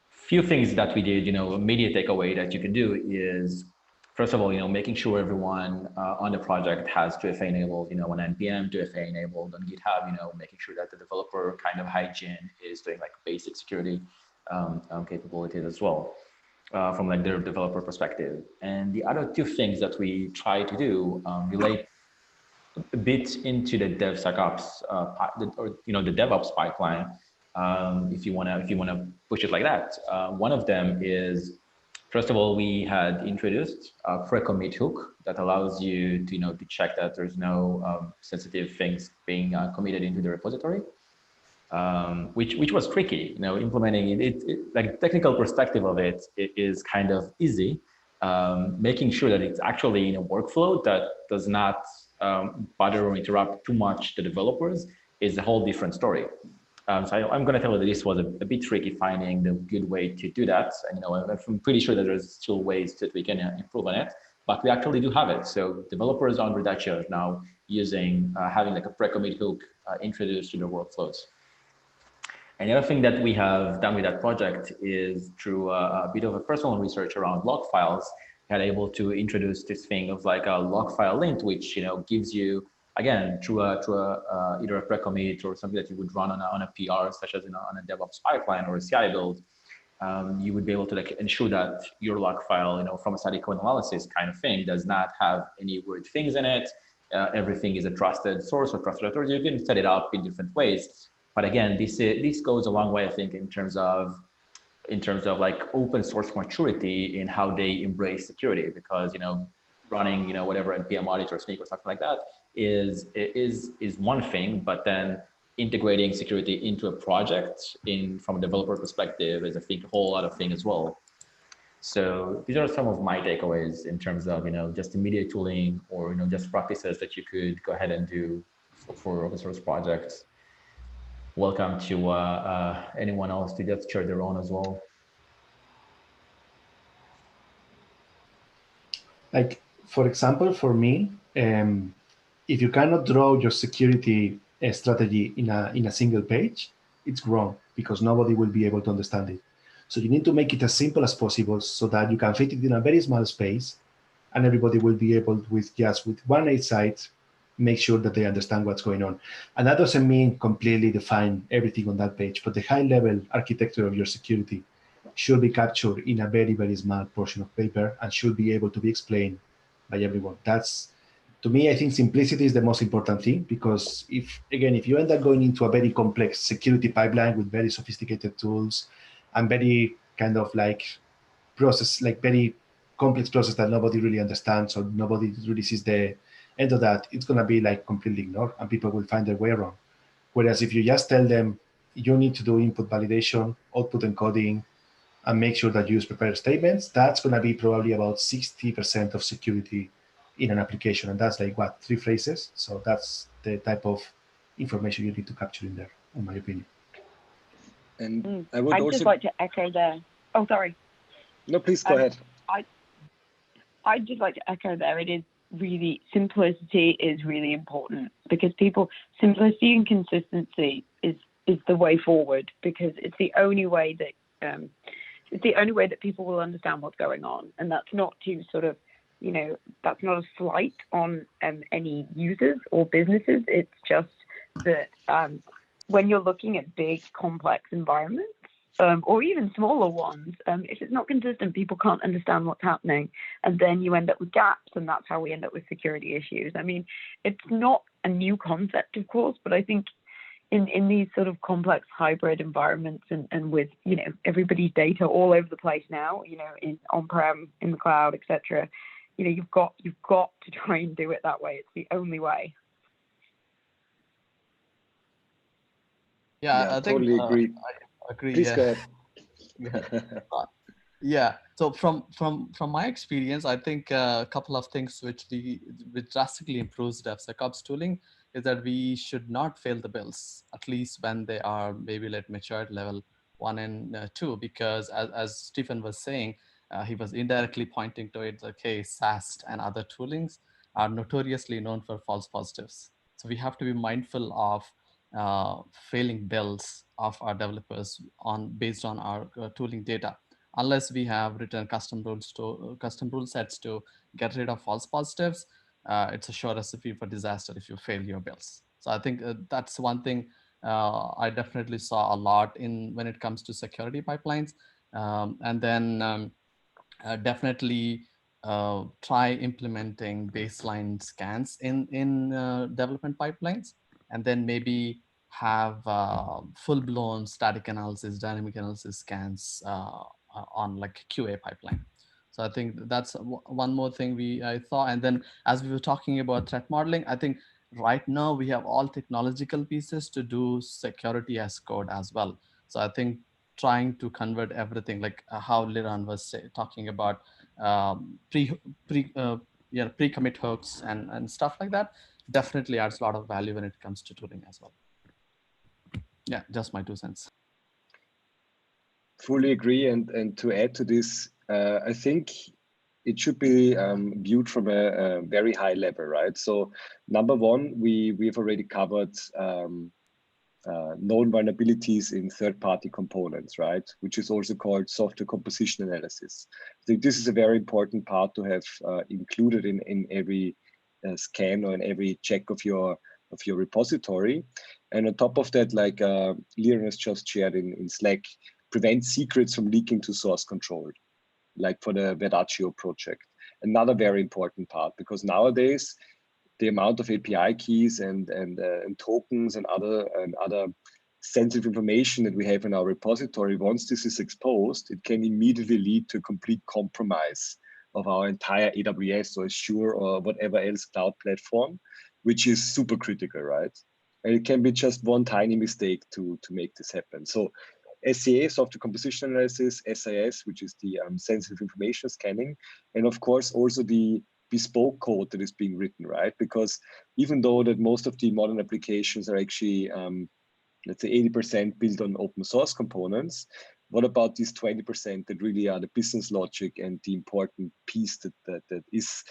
few things that we did, immediate takeaway that you can do is, first of all, making sure everyone on the project has 2FA enabled, on NPM, 2FA enabled on GitHub, making sure that the developer kind of hygiene is doing like basic security capabilities as well from like their developer perspective. And the other two things that we try to do relate a bit into the DevSecOps or the DevOps pipeline. If you wanna push it like that, one of them is, first of all, we had introduced a pre-commit hook that allows you to check that there's no sensitive things being committed into the repository, which was tricky. Implementing it like technical perspective of it is kind of easy. Making sure that it's actually in a workflow that does not bother or interrupt too much the developers is a whole different story. So I'm going to tell you that this was a bit tricky finding the good way to do that. And I'm pretty sure that there's still ways that we can improve on it, but we actually do have it. So developers on Verdaccio are now using having like a pre-commit hook introduced to their workflows. And the other thing that we have done with that project is through a bit of a personal research around log files, had able to introduce this thing of like a log file lint, which gives you, again, through either a pre-commit or something that you would run on a PR, such as on a DevOps pipeline or a CI build, you would be able to like ensure that your log file, from a static code analysis kind of thing, does not have any weird things in it. Everything is a trusted source or trusted authority. You can set it up in different ways. But again, this goes a long way, I think, in terms of like open source maturity in how they embrace security, because running whatever npm audit or sneak or something like that is one thing, but then integrating security into a project from a developer perspective is, I think, a whole other thing as well. So these are some of my takeaways in terms of, just immediate tooling or, just practices that you could go ahead and do for open source projects. Welcome to anyone else to just share their own as well. Like, for example, for me, if you cannot draw your security strategy in a single page, it's wrong because nobody will be able to understand it. So you need to make it as simple as possible so that you can fit it in a very small space and everybody will be able with one site, make sure that they understand what's going on. And that doesn't mean completely define everything on that page, but the high level architecture of your security should be captured in a very, very small portion of paper and should be able to be explained by everyone. That's, to me, I think simplicity is the most important thing, because if you end up going into a very complex security pipeline with very sophisticated tools and very kind of like very complex process that nobody really understands or nobody really sees the end of that, it's going to be like completely ignored and people will find their way around. Whereas if you just tell them you need to do input validation, output encoding, and make sure that you use prepared statements, that's going to be probably about 60% of security in an application. And that's like, what, 3 phrases? So that's the type of information you need to capture in there, in my opinion. And I would also just like to echo there. Oh, sorry. No, please go ahead. I'd just like to echo there. It is really, simplicity is really important because simplicity and consistency is the way forward, because it's the only way that people will understand what's going on. And that's not to sort of, that's not a slight on any users or businesses. It's just that when you're looking at big, complex environments, or even smaller ones, if it's not consistent, people can't understand what's happening. And then you end up with gaps, and that's how we end up with security issues. I mean, it's not a new concept, of course, but I think in these sort of complex hybrid environments and with, everybody's data all over the place now, in on-prem, in the cloud, etc., you've got to try and do it that way. It's the only way. Yeah, I think, totally agree. I agree. Please yeah. go ahead. Yeah. So from my experience, I think a couple of things which drastically improves DevSecOps tooling is that we should not fail the builds, at least when they are maybe at maturity level 1 and 2, because as Stephen was saying, he was indirectly pointing to it, okay, SAST and other toolings are notoriously known for false positives. So we have to be mindful of failing builds of our developers based on our tooling data, unless we have written custom rule sets to get rid of false positives. It's a sure recipe for disaster if you fail your builds. So I think that's one thing I definitely saw a lot when it comes to security pipelines. And then definitely try implementing baseline scans in development pipelines, and then maybe have full-blown static analysis, dynamic analysis scans on like QA pipeline. So I think that's one more thing I thought. And then as we were talking about threat modeling, I think right now we have all technological pieces to do security as code as well. So I think trying to convert everything, like how Liran was talking about pre-commit hooks and stuff like that, definitely adds a lot of value when it comes to tooling as well. Yeah, just my 2 cents. Fully agree. And to add to this, I think it should be viewed from a very high level, right? So number one, we've already covered known vulnerabilities in third-party components, right? Which is also called software composition analysis. I think this is a very important part to have included in every scan or in every check of your repository. And on top of that, like Liran has just shared in Slack, prevent secrets from leaking to source control, like for the Verdaccio project. Another very important part, because nowadays the amount of API keys and tokens and other sensitive information that we have in our repository, once this is exposed, it can immediately lead to a complete compromise of our entire AWS or Azure or whatever else cloud platform, which is super critical, right? And it can be just one tiny mistake to make this happen. So SCA, software composition analysis, SIS, which is the sensitive information scanning, and of course also the bespoke code that is being written, right? Because even though that most of the modern applications are actually, let's say 80% built on open source components, what about these 20% that really are the business logic and the important piece that is,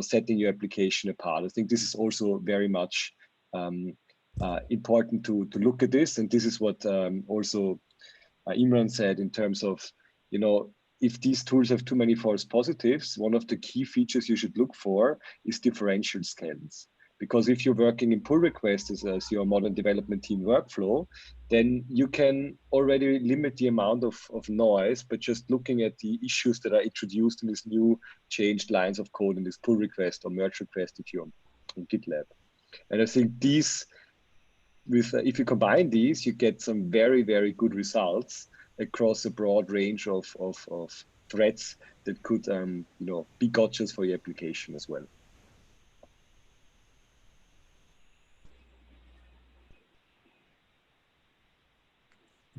setting your application apart? I think this is also very much important to look at this, and this is what also Imran said in terms of, if these tools have too many false positives, one of the key features you should look for is differential scans. Because if you're working in pull requests as your modern development team workflow, then you can already limit the amount of noise, but just looking at the issues that are introduced in this new changed lines of code in this pull request or merge request if you're on GitLab. And I think these, if you combine these, you get some very, very good results across a broad range of threats that could be gotchas for your application as well.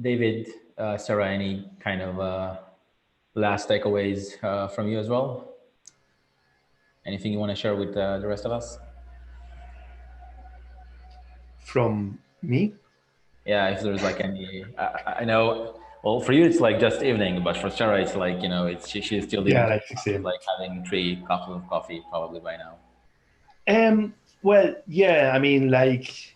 David, Sarah, any kind of last takeaways from you as well? Anything you want to share with the rest of us? From me? Yeah, if there's like any, I know, well, for you it's like just evening, but for Sarah it's like, it's she's still doing Like 6 a.m. like having 3 cups of coffee probably by now. Well, yeah, I mean, like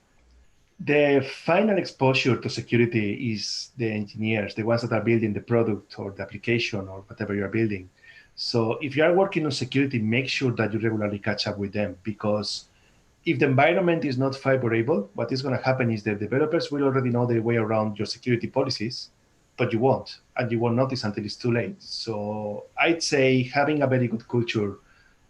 the final exposure to security is the engineers, the ones that are building the product or the application or whatever you're building. So if you are working on security, make sure that you regularly catch up with them, because if the environment is not favorable, what is going to happen is the developers will already know their way around your security policies, but you won't, and you won't notice until it's too late. So I'd say having a very good culture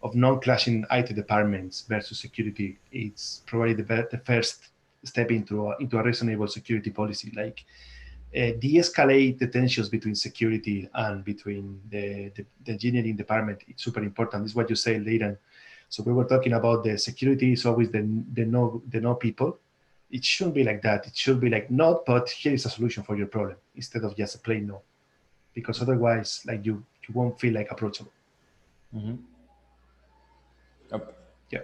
of non-clashing IT departments versus security, it's probably the first step into a reasonable security policy. Like de-escalate the tensions between security and between the engineering department. It's super important. This is what you say, Leighton. So we were talking about the security is always the no people. It shouldn't be like that. It should be like, not, but here is a solution for your problem, instead of just a plain no. Because otherwise, like you won't feel like approachable. Mm-hmm. Yep. Yeah.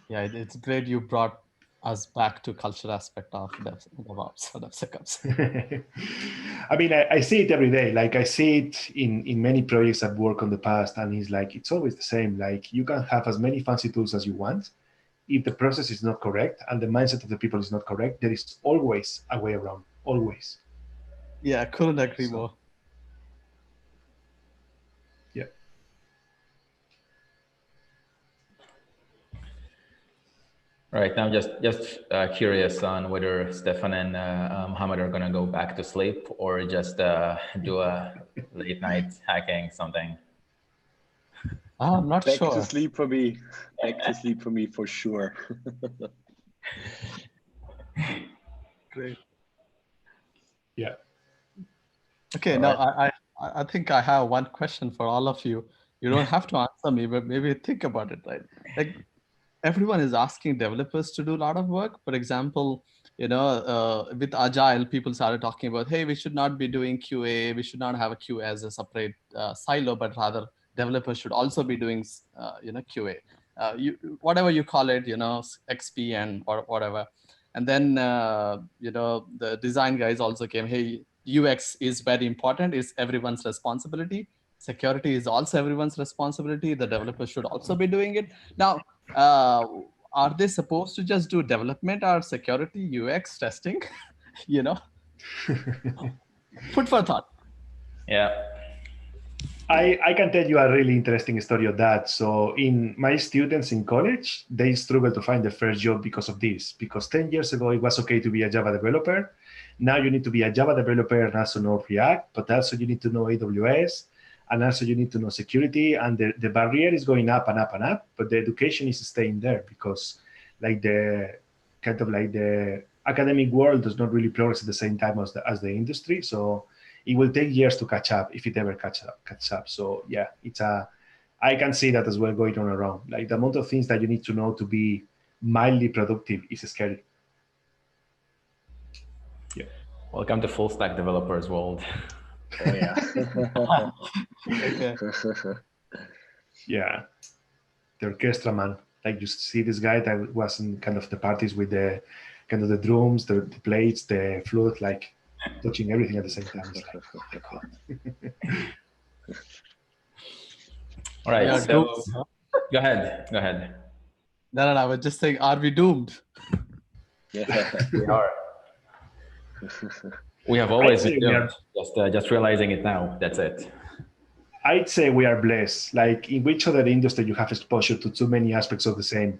Yeah, it's great you brought us back to culture aspect of DevOps or DevSecOps. I mean, I see it every day. Like I see it in many projects I've worked on the past, and it's always the same. Like you can have as many fancy tools as you want. If the process is not correct and the mindset of the people is not correct, there is always a way around, always. Yeah, I couldn't agree more. Yeah. Right, now just curious on whether Stefan and Mohammed are going to go back to sleep or just do a late night hacking something. I'm not Back sure. to sleep for me. Back to sleep for me for sure. Great. Yeah. Okay, All now right. I think I have one question for all of you. You don't have to answer me, but maybe think about it, right? Like everyone is asking developers to do a lot of work. For example, with Agile, people started talking about, hey, we should not be doing QA. We should not have a QA as a separate silo, but rather developers should also be doing, QA. Whatever you call it, XP and or whatever. And then, the design guys also came, hey, UX is very important. It's everyone's responsibility. Security is also everyone's responsibility. The developers should also be doing it. Now, are they supposed to just do development or security, UX, testing? Food for thought. Yeah. I can tell you a really interesting story of that. So in my students in college, they struggle to find their first job because of this. Because 10 years ago, it was okay to be a Java developer. Now you need to be a Java developer and also know React, but also you need to know AWS, and also you need to know security. And the barrier is going up and up and up, but the education is staying there because like the academic world does not really progress at the same time as the industry. So it will take years to catch up if it ever catch up. So yeah, I can see that as well going on around. Like the amount of things that you need to know to be mildly productive is scary. Welcome to full stack developers world. Oh yeah. Okay. Yeah, the orchestra man. Like you see this guy that was in kind of the parties with the kind of the drums, the plates, the flute, like touching everything at the same time. It's like, oh my god. All right, We are so doomed, huh? go ahead. No, I was just saying, are we doomed? Yeah. We are. We have always I'd say been we doomed. Just realizing it now. That's it. I'd say we are blessed. Like in which other industry you have exposure to too many aspects of the same.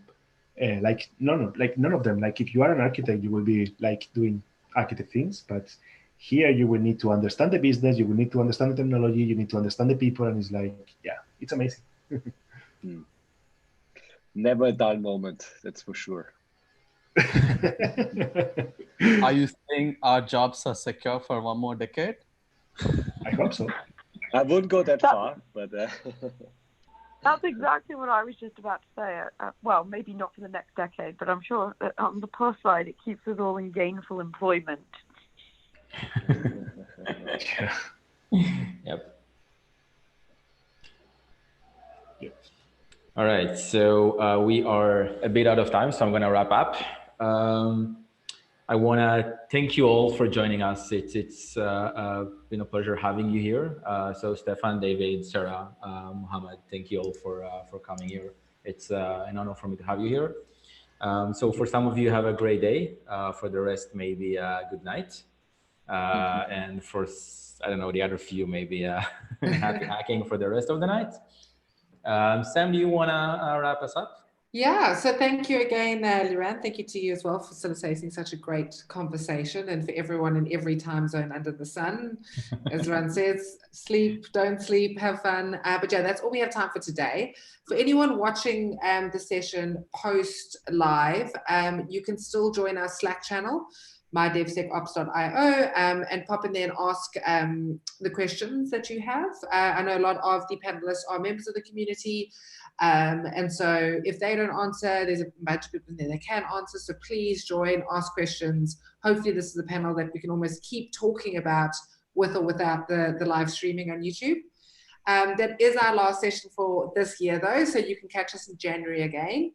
Like none of them. Like if you are an architect, you will be like doing architect things, but here you will need to understand the business, you will need to understand the technology, you need to understand the people, and it's like, yeah, it's amazing. Never a dull moment, that's for sure. Are you saying our jobs are secure for one more decade? I hope so. I wouldn't go that far, but That's exactly what I was just about to say. Well, maybe not for the next decade, but I'm sure that on the plus side, it keeps us all in gainful employment. Yeah. Yep. All right, so we are a bit out of time, so I'm going to wrap up. I want to thank you all for joining us. It's been a pleasure having you here. So Stefan, David, Sarah, Muhammad, thank you all for coming here. It's an honor for me to have you here. So for some of you, have a great day. For the rest, maybe a good night. And for, I don't know, the other few, maybe happy hacking for the rest of the night. Sam, do you want to wrap us up? Yeah, so thank you again, Liran. Thank you to you as well for facilitating such a great conversation, and for everyone in every time zone under the sun. As Liran says, sleep, don't sleep, have fun. But yeah, that's all we have time for today. For anyone watching the session post live, you can still join our Slack channel, mydevsecops.io, and pop in there and ask the questions that you have. I know a lot of the panelists are members of the community. And so if they don't answer, there's a bunch of people in there that can answer. So please join, ask questions. Hopefully this is a panel that we can almost keep talking about with or without the live streaming on YouTube. That is our last session for this year though. So you can catch us in January again.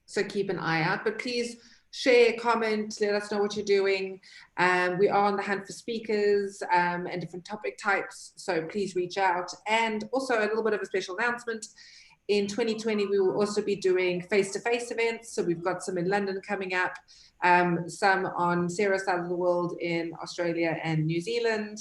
So keep an eye out, but please share, comment, let us know what you're doing. We are on the hunt for speakers and different topic types. So please reach out. And also a little bit of a special announcement. In 2020, we will also be doing face-to-face events. So we've got some in London coming up, some on Sarah's side of the world in Australia and New Zealand,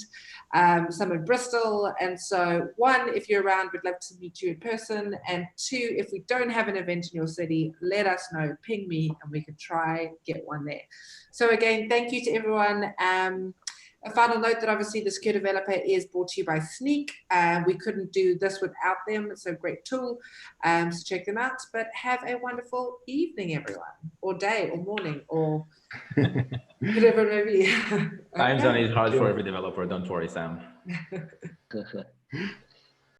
some in Bristol. And so one, if you're around, we'd love to meet you in person. And two, if we don't have an event in your city, let us know, ping me, and we can try get one there. So again, thank you to everyone. A final note that obviously the Secure Developer is brought to you by Sneak. We couldn't do this without them. It's a great tool. So check them out. But have a wonderful evening, everyone, or day, or morning, or whatever it may be. Time zone is hard for every developer. Don't worry, Sam.